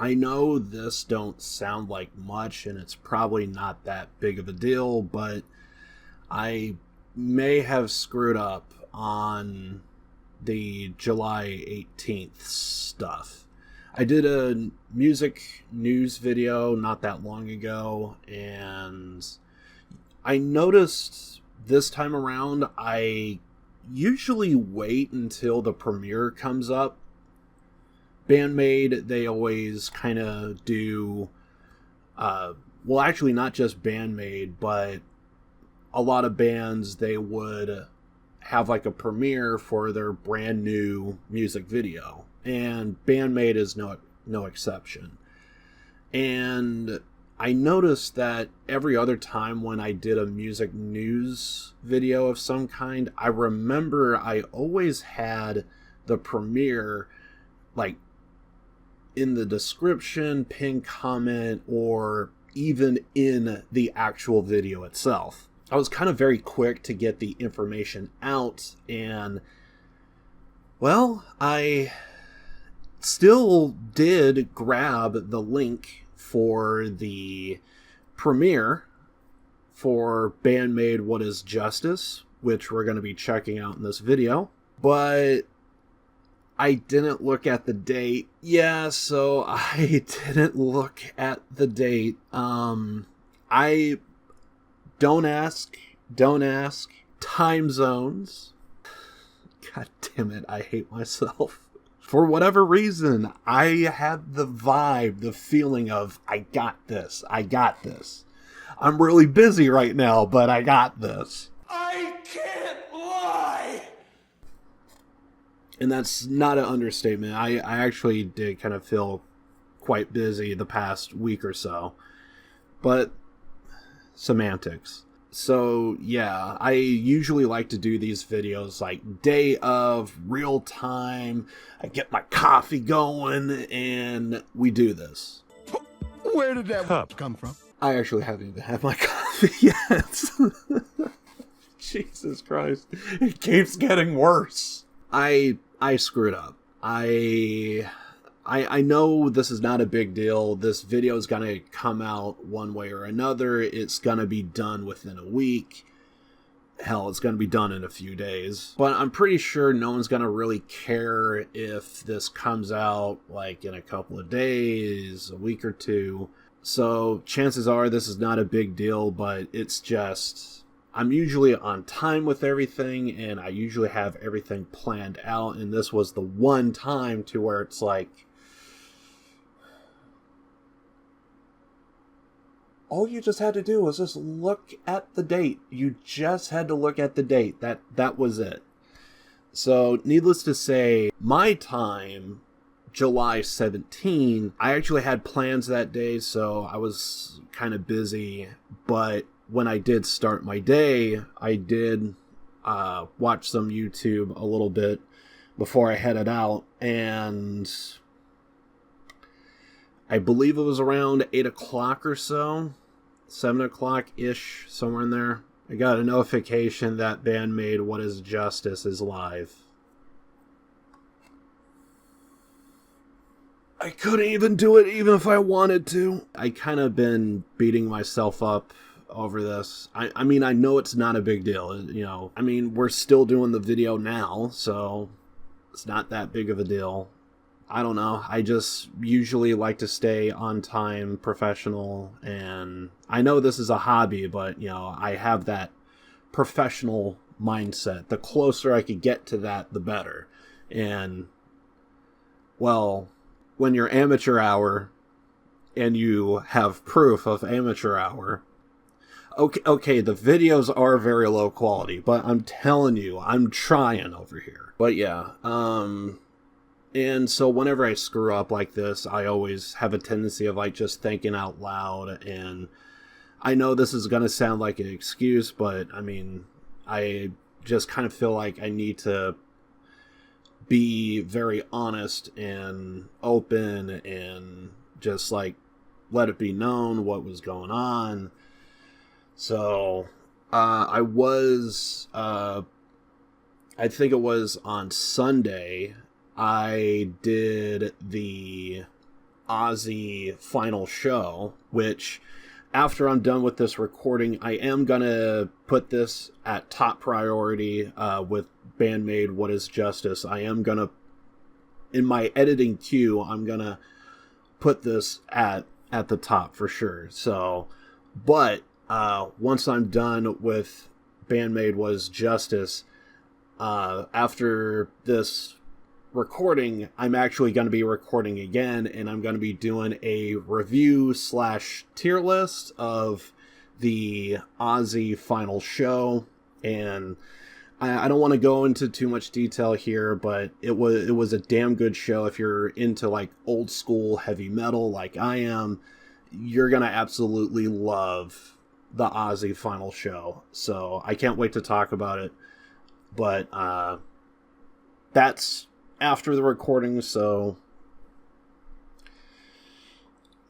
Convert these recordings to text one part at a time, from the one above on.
I know this don't sound like much, and it's probably not that big of a deal, but I may have screwed up on the July 18th stuff. I did a music news video not that long ago, and I noticed this time around I usually wait until the premiere comes up. Band-Maid, they always kind of do, well, actually not just Band-Maid, but a lot of bands, they would have like a premiere for their brand new music video. And Band-Maid is no exception. And I noticed that every other time when I did a music news video of some kind, I remember I always had the premiere like in the description, pinned comment, or even in the actual video itself. I was kind of very quick to get the information out, and well, I still did grab the link for the premiere for Band-Maid What Is Justice, which we're going to be checking out in this video, but I didn't look at the date. Yeah, so I didn't look at the date. I don't ask. Time zones. God damn it, I hate myself. For whatever reason, I had the vibe, the feeling of, I got this. I'm really busy right now, but I got this. I can't lie! And that's not an understatement. I actually did kind of feel quite busy the past week or so. But semantics. So yeah, I usually like to do these videos like day of, real time. I get my coffee going and we do this. Where did that cup come from? I actually haven't even had my coffee yet. Jesus Christ. It keeps getting worse. I screwed up. I know this is not a big deal. This video is going to come out one way or another. It's going to be done within a week. Hell, it's going to be done in a few days. But I'm pretty sure no one's going to really care if this comes out like in a couple of days, a week or two. So chances are this is not a big deal, but it's just, I'm usually on time with everything, and I usually have everything planned out, and this was the one time to where it's like, all you just had to do was just look at the date. You just had to look at the date. That was it. So, needless to say, my time, July 17, I actually had plans that day, so I was kind of busy, but when I did start my day, I did watch some YouTube a little bit before I headed out, and I believe it was around 8 o'clock or so, 7 o'clock-ish, somewhere in there. I got a notification that Band-Maid What Is Justice is live. I couldn't even do it even if I wanted to. I kind of been beating myself up over this. I mean, I know it's not a big deal, you know. I mean, we're still doing the video now, so it's not that big of a deal. I don't know. I just usually like to stay on time, professional, and I know this is a hobby, but, you know, I have that professional mindset. The closer I could get to that, the better. And, well, when you're amateur hour and you have proof of amateur hour, okay, the videos are very low quality, but I'm telling you, I'm trying over here. But yeah, and so whenever I screw up like this, I always have a tendency of like just thinking out loud, and I know this is going to sound like an excuse, but I mean, I just kind of feel like I need to be very honest and open and just like let it be known what was going on. So I think it was on Sunday, I did the Ozzy final show, which after I'm done with this recording, I am going to put this at top priority with Band-Maid, What Is Justice. I am going to, in my editing queue, I'm going to put this at the top for sure. So, but once I'm done with Band-Maid, What Is Justice, after this recording, I'm actually going to be recording again, and I'm going to be doing a review / tier list of the Ozzy final show. And I don't want to go into too much detail here, but it was a damn good show. If you're into like old school heavy metal like I am, you're going to absolutely love the Ozzy final show. So I can't wait to talk about it. But that's after the recording, so...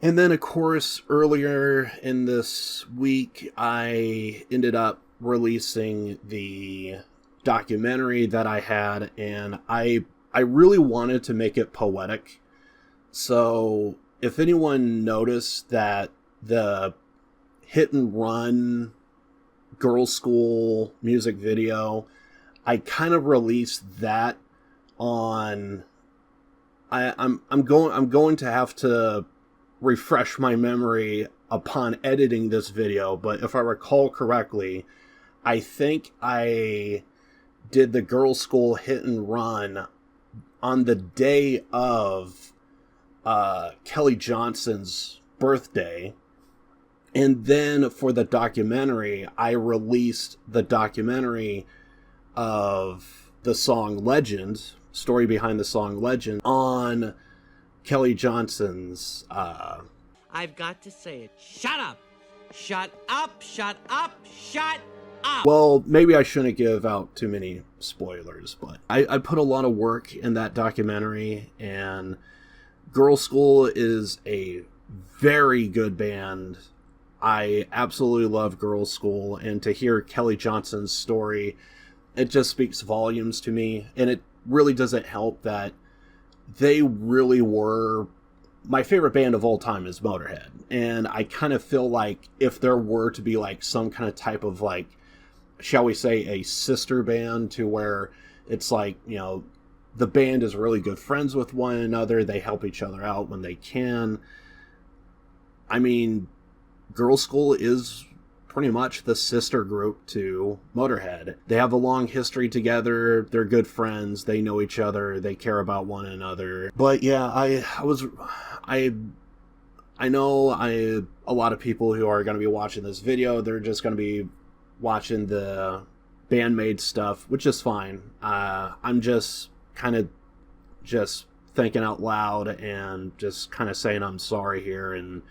And then, of course, earlier in this week, I ended up releasing the documentary that I had, and I really wanted to make it poetic. So, if anyone noticed that the hit and run Girlschool music video, I kind of released that on... I'm going to have to refresh my memory upon editing this video, but if I recall correctly, I think I did the Girlschool hit and run on the day of Kelly Johnson's birthday. And then for the documentary, I released the documentary of the song Legend, story behind the song Legend, on Kelly Johnson's... I've got to say it. Shut up! Shut up! Shut up! Shut up! Well, maybe I shouldn't give out too many spoilers, but I put a lot of work in that documentary, and Girlschool is a very good band. I absolutely love Girlschool, and to hear Kelly Johnson's story, it just speaks volumes to me, and it really doesn't help that they really were... My favorite band of all time is Motorhead, and I kind of feel like if there were to be like some kind of type of like, shall we say, a sister band to where it's like, you know, the band is really good friends with one another, they help each other out when they can. I mean, Girlschool is pretty much the sister group to Motorhead. They have a long history together, they're good friends, they know each other, they care about one another. But yeah, I know a lot of people who are going to be watching this video, they're just going to be watching the Band-Maid stuff, which is fine. I'm just kind of just thinking out loud and just kind of saying I'm sorry here, and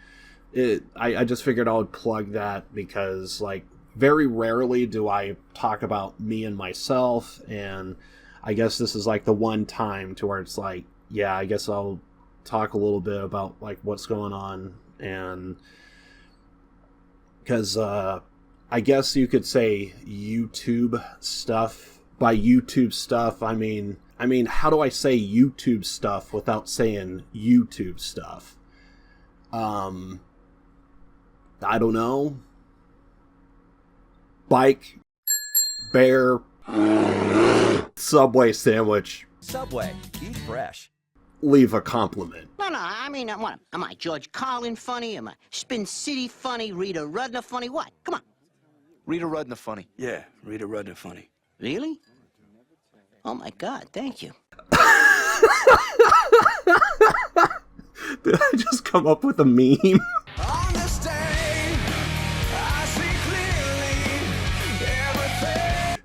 I just figured I would plug that because, like, very rarely do I talk about me and myself, and I guess this is, like, the one time to where it's like, yeah, I guess I'll talk a little bit about, like, what's going on, and because, I guess you could say YouTube stuff. By YouTube stuff, I mean, how do I say YouTube stuff without saying YouTube stuff? I don't know. Bike, bear, Subway sandwich. Subway, eat fresh. Leave a compliment. No, I mean, what? Am I George Carlin funny? Am I Spin City funny? Rita Rudner funny? What? Come on. Rita Rudner funny. Yeah, Rita Rudner funny. Really? Oh, my God, thank you. Did I just come up with a meme?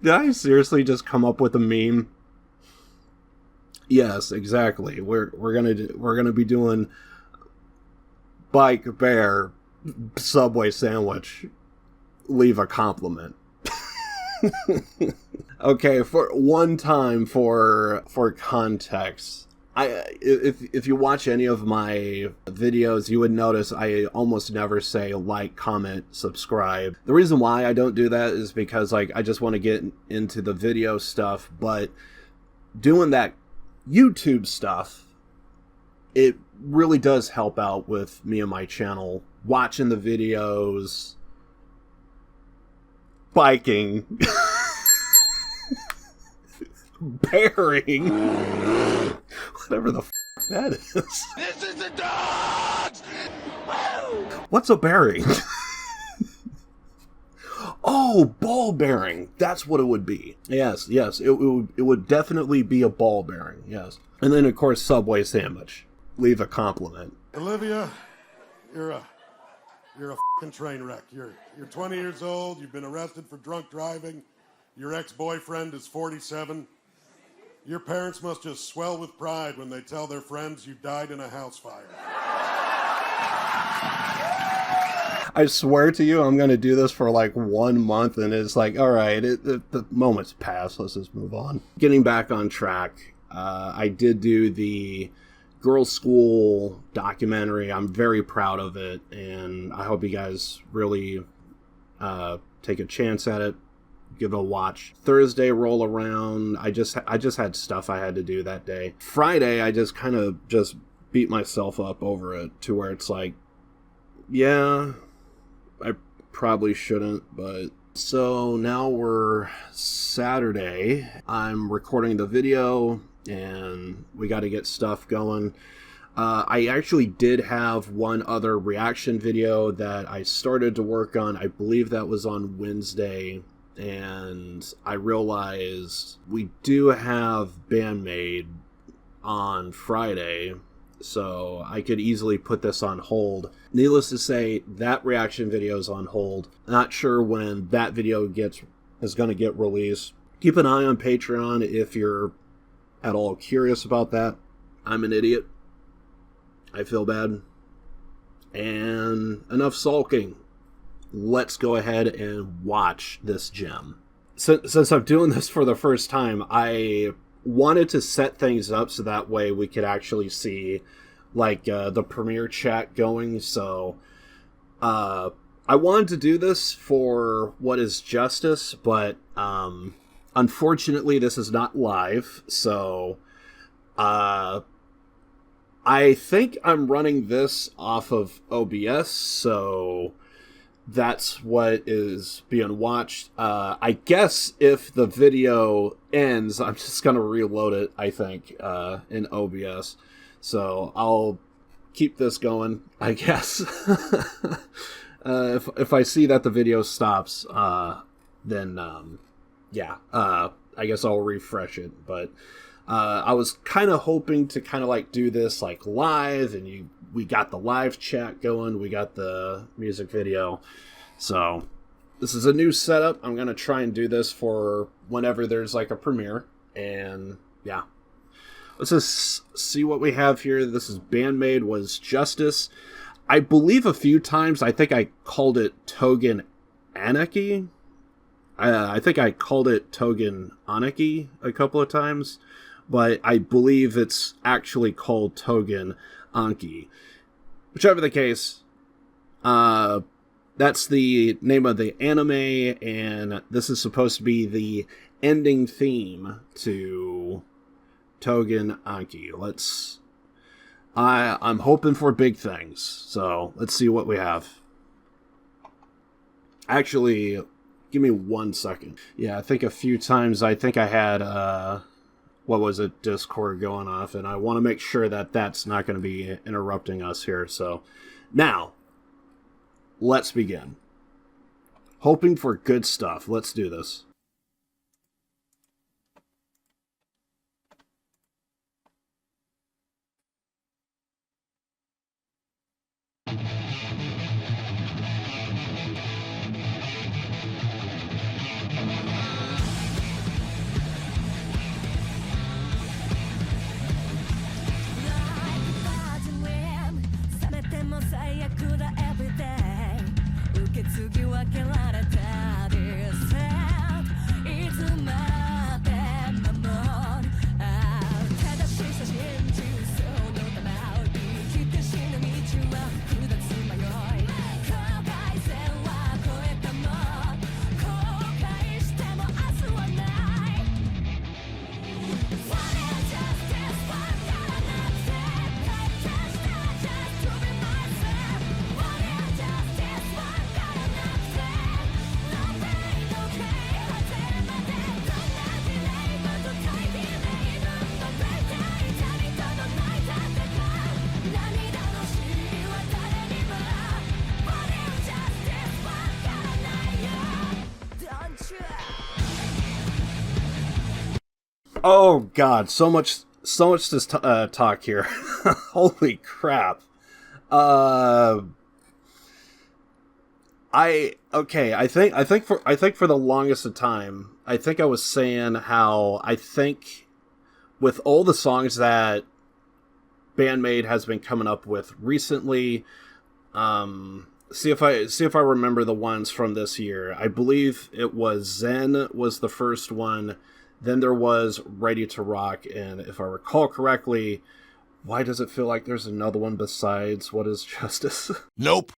Did I seriously just come up with a meme? Yes, exactly. We're gonna be doing bike, bear, Subway sandwich, leave a compliment. Okay, for one time for context, if you watch any of my videos, you would notice I almost never say like, comment, subscribe. The reason why I don't do that is because, like, I just want to get into the video stuff, but doing that YouTube stuff it really does help out with me and my channel, watching the videos, biking, bearing, whatever the f that is. This is the dogs! What's a bearing? Oh, ball bearing. That's what it would be. Yes, it would definitely be a ball bearing, yes. And then, of course, Subway sandwich. Leave a compliment. Olivia, you're a fucking train wreck. You're 20 years old. You've been arrested for drunk driving. Your ex-boyfriend is 47. Your parents must just swell with pride when they tell their friends you died in a house fire. I swear to you, I'm going to do this for like 1 month, and it's like, all right, the moment's passed. Let's just move on. Getting back on track, I did do the Girlschool documentary. I'm very proud of it, and I hope you guys really take a chance at it. Give it a watch. Thursday roll around. I just had stuff I had to do that day. Friday, I just kind of just beat myself up over it to where it's like, yeah, I probably shouldn't, but... So now we're Saturday. I'm recording the video, and we got to get stuff going. I actually did have one other reaction video that I started to work on. I believe that was on Wednesday, and I realized we do have Band-Maid on Friday, so I could easily put this on hold. Needless to say, that reaction video is on hold. Not sure when that video is going to get released. Keep an eye on Patreon if you're at all curious about that. I'm an idiot. I feel bad. And enough sulking. Let's go ahead and watch this gem. Since I'm doing this for the first time, I wanted to set things up so that way we could actually see like the premiere chat going. So I wanted to do this for What Is Justice, but unfortunately this is not live. So I think I'm running this off of OBS, so that's what is being watched. I guess if the video ends, I'm just going to reload it, I think, in OBS. So I'll keep this going, I guess. If I see that the video stops, then, yeah, I guess I'll refresh it. But I was kind of hoping to kind of like do this like live, and we got the live chat going, we got the music video. So this is a new setup. I'm going to try and do this for whenever there's like a premiere. And yeah, let's just see what we have here. This is Band-Maid Was Justice. I believe a few times, I think I called it TOUGEN ANKI. I think I called it TOUGEN ANKI a couple of times, but I believe it's actually called TOUGEN ANKI. Whichever the case, that's the name of the anime, and this is supposed to be the ending theme to TOUGEN ANKI. I'm hoping for big things, so let's see what we have. Actually, give me 1 second. Yeah, I think a few times I had Discord going off, and I want to make sure that that's not going to be interrupting us here. So now, let's begin. Hoping for good stuff. Let's do this. Oh God, so much to talk here. Holy crap. I think for the longest of time, I think I was saying how I think with all the songs that Band-Maid has been coming up with recently, see if I remember the ones from this year. I believe it was Zen was the first one. Then there was Ready to Rock, and if I recall correctly, why does it feel like there's another one besides What Is Justice? Nope.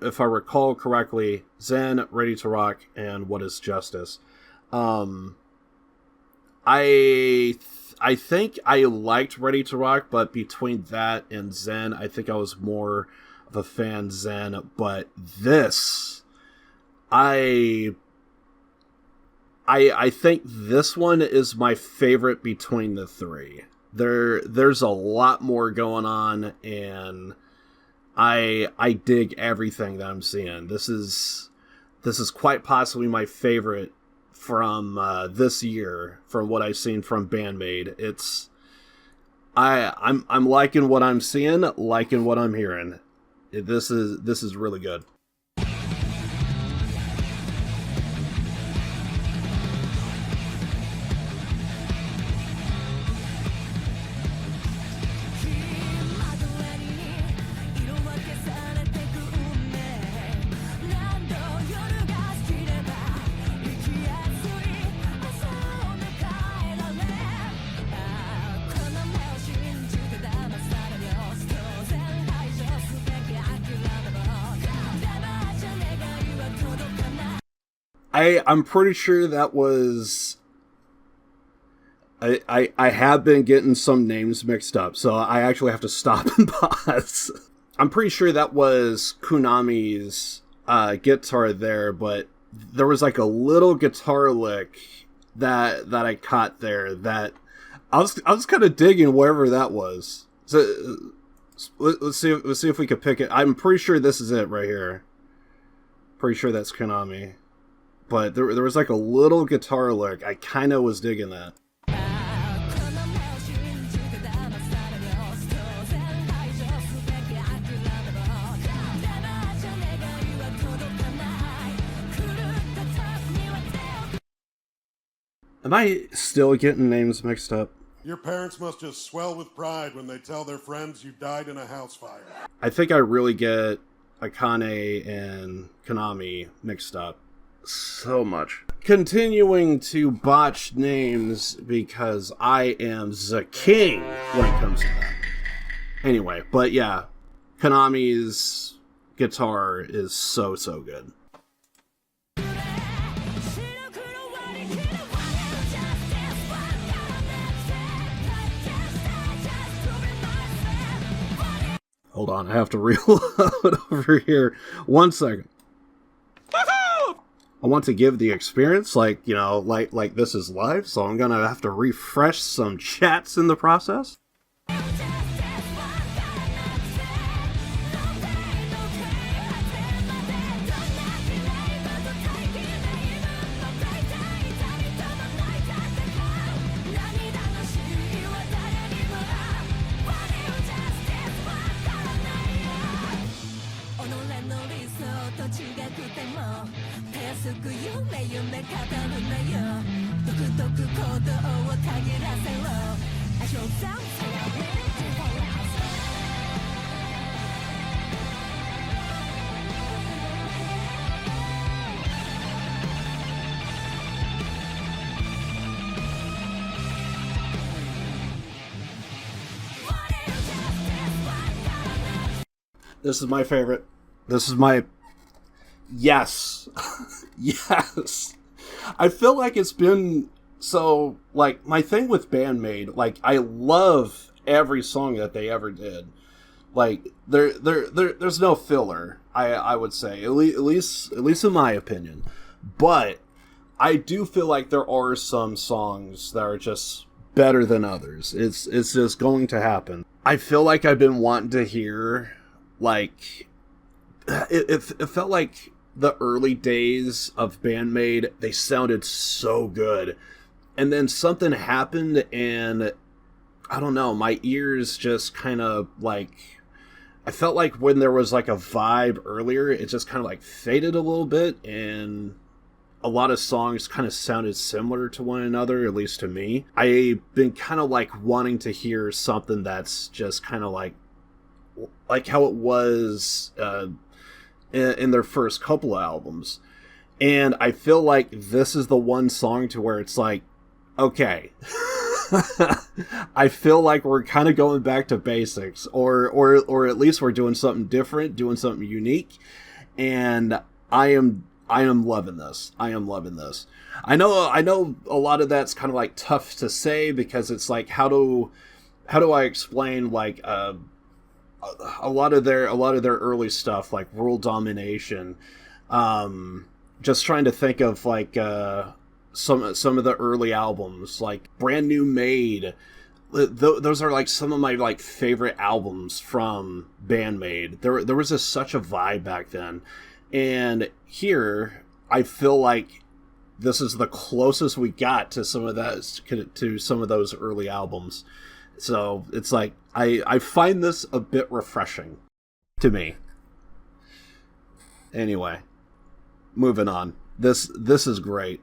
If I recall correctly, Zen, Ready to Rock, and What Is Justice. I think I liked Ready to Rock, but between that and Zen, I think I was more of a fan Zen. But this, I think this one is my favorite between the three. There's a lot more going on, and I dig everything that I'm seeing. This is quite possibly my favorite from this year, from what I've seen from Band-Maid. I'm liking what I'm seeing, liking what I'm hearing. This is really good. I'm pretty sure that was... I have been getting some names mixed up, so I actually have to stop and pause. I'm pretty sure that was Konami's guitar there, but there was like a little guitar lick that I caught there that I was kind of digging wherever that was. So let's see if we could pick it. I'm pretty sure this is it right here. Pretty sure that's Konami. But there was like a little guitar lick. I kind of was digging that. Am I still getting names mixed up? Your parents must just swell with pride when they tell their friends you died in a house fire. I think I really get Akane and Konami mixed up so much. Continuing to botch names because I am the king when it comes to that. Anyway, but yeah, Konami's guitar is so good. Hold on, I have to reload over here. 1 second. I want to give the experience like this is live, so I'm gonna have to refresh some chats in the process. This is my favorite. This is my... Yes. Yes. I feel like it's been... So, like, my thing with Band-Maid, like, I love every song that they ever did. Like, there's no filler, I would say. At least in my opinion. But I do feel like there are some songs that are just better than others. It's just going to happen. I feel like I've been wanting to hear... Like, it felt like the early days of Band-Maid, they sounded so good. And then something happened, and I don't know, my ears just kind of like, I felt like when there was like a vibe earlier, it just kind of like faded a little bit, and a lot of songs kind of sounded similar to one another, at least to me. I've been kind of like wanting to hear something that's just kind of like how it was in their first couple of albums. And I feel like this is the one song to where it's like, okay, I feel like we're kind of going back to basics, or at least we're doing something different, doing something unique. And I am loving this. I am loving this. I know a lot of that's kind of like tough to say, because it's like, how do I explain like a lot of their early stuff, like World Domination. Just trying to think of like some of the early albums, like Brand New Made. Those are like some of my like favorite albums from Band-Maid. There was such a vibe back then. And here, I feel like this is the closest we got to some of those early albums. So it's like, I find this a bit refreshing to me. Anyway, moving on. This is great.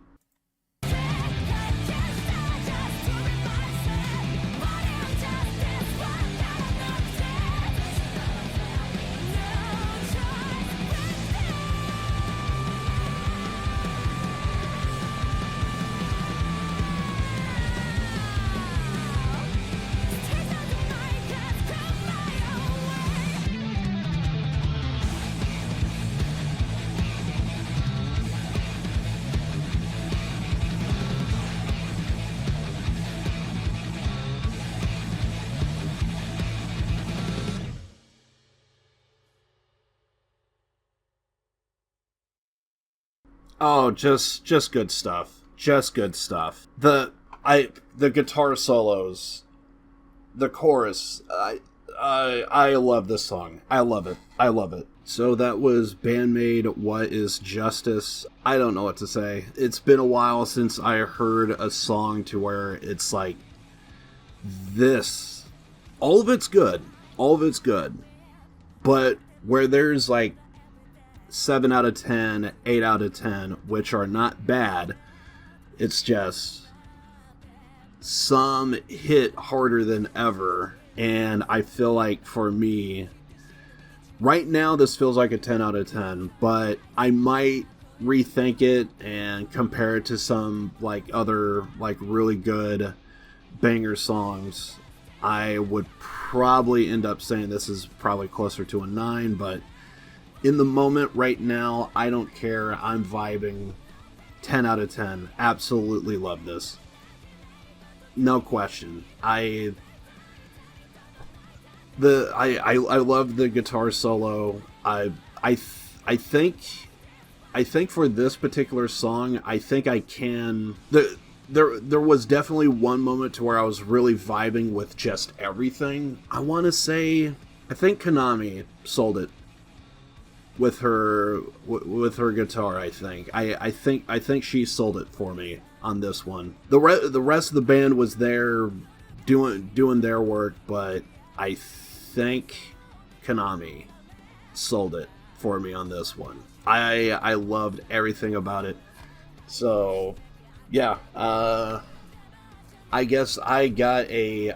Oh, just good stuff. Just good stuff. The guitar solos, the chorus. I love this song. I love it. I love it. So that was Band-Maid, What Is Justice? I don't know what to say. It's been a while since I heard a song to where it's like this. All of it's good. All of it's good. But where there's like 7 out of 10, 8 out of 10, which are not bad, it's just some hit harder than ever. And I feel like for me, right now this feels like a 10 out of 10, but I might rethink it and compare it to some like other like really good banger songs. I would probably end up saying this is probably closer to a 9, but in the moment right now, I don't care. I'm vibing. 10 out of 10. Absolutely love this. No question. I love the guitar solo. I think for this particular song, I think I can. There was definitely one moment to where I was really vibing with just everything. I want to say, I think Konami sold it with her guitar. I think she sold it for me on this one. The rest of the band was there doing their work, but I think Konami sold it for me on this one. I loved everything about it. So yeah, I guess I got a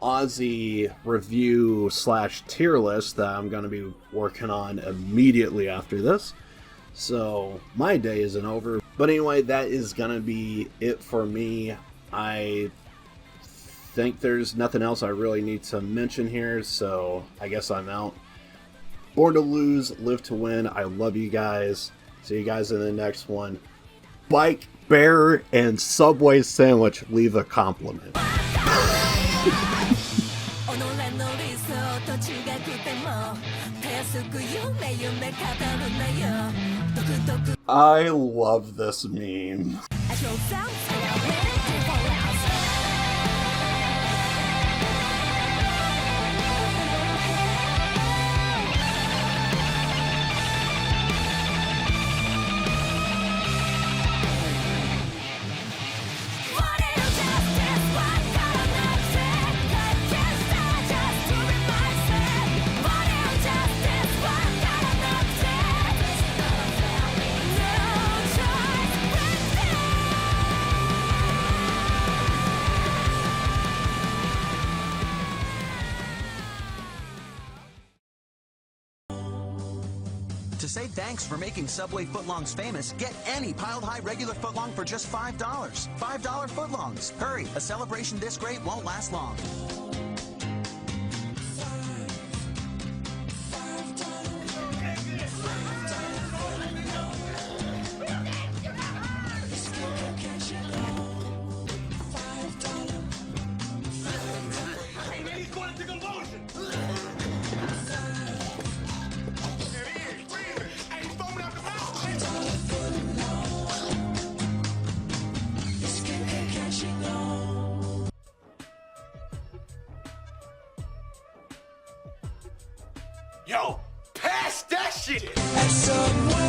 Ozzy review / tier list that I'm going to be working on immediately after this. So my day isn't over. But anyway, that is going to be it for me. I think there's nothing else I really need to mention here, so I guess I'm out. Born to lose, live to win. I love you guys. See you guys in the next one. Bike, bear, and Subway sandwich leave a compliment. I love this meme. What say thanks for making Subway footlongs famous, get any piled high regular footlong for just $5. $5 footlongs. Hurry, a celebration this great won't last long. Yo, pass that shit! And someone